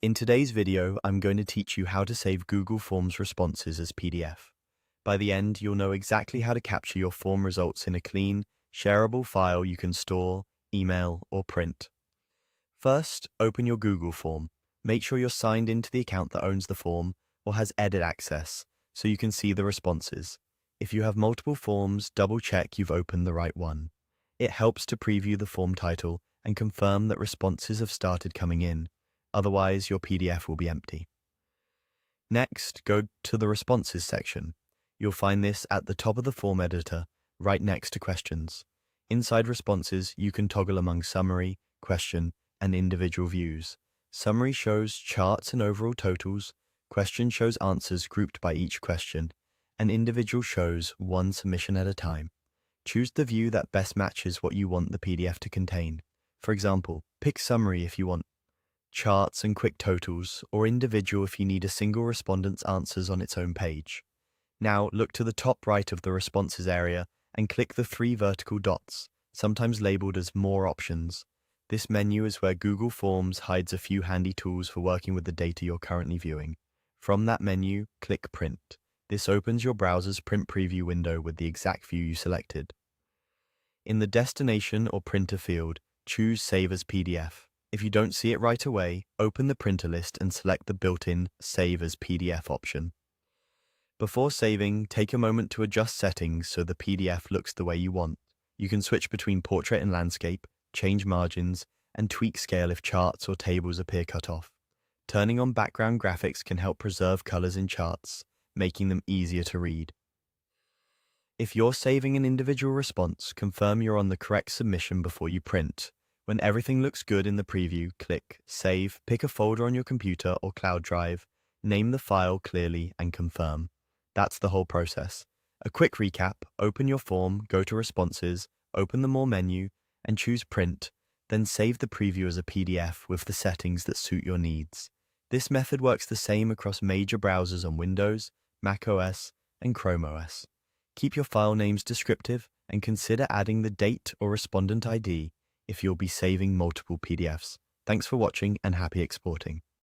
In today's video, I'm going to teach you how to save Google Forms responses as PDF. By the end, you'll know exactly how to capture your form results in a clean, shareable file you can store, email, or print. First, open your Google form. Make sure you're signed into the account that owns the form or has edit access so you can see the responses. If you have multiple forms, double-check you've opened the right one. It helps to preview the form title and confirm that responses have started coming in. Otherwise, your PDF will be empty. Next, go to the Responses section. You'll find this at the top of the form editor, right next to Questions. Inside Responses, you can toggle among Summary, Question, and Individual views. Summary shows charts and overall totals, Question shows answers grouped by each question, and Individual shows one submission at a time. Choose the view that best matches what you want the PDF to contain. For example, pick Summary if you want charts and quick totals, or Individual if you need a single respondent's answers on its own page. Now look to the top right of the Responses area and click the three vertical dots, sometimes labeled as More Options. This menu is where Google Forms hides a few handy tools for working with the data you're currently viewing. From that menu, click Print. This opens your browser's print preview window with the exact view you selected. In the Destination or Printer field, choose Save as PDF. If you don't see it right away, open the printer list and select the built-in Save as PDF option. Before saving, take a moment to adjust settings so the PDF looks the way you want. You can switch between portrait and landscape, change margins, and tweak scale if charts or tables appear cut off. Turning on background graphics can help preserve colors in charts, making them easier to read. If you're saving an individual response, confirm you're on the correct submission before you print. When everything looks good in the preview, click Save, pick a folder on your computer or cloud drive, name the file clearly, and confirm. That's the whole process. A quick recap: open your form, go to Responses, open the More menu, and choose Print, then save the preview as a PDF with the settings that suit your needs. This method works the same across major browsers on Windows, Mac OS, and Chrome OS. Keep your file names descriptive and consider adding the date or respondent ID if you'll be saving multiple PDFs. Thanks for watching and happy exporting.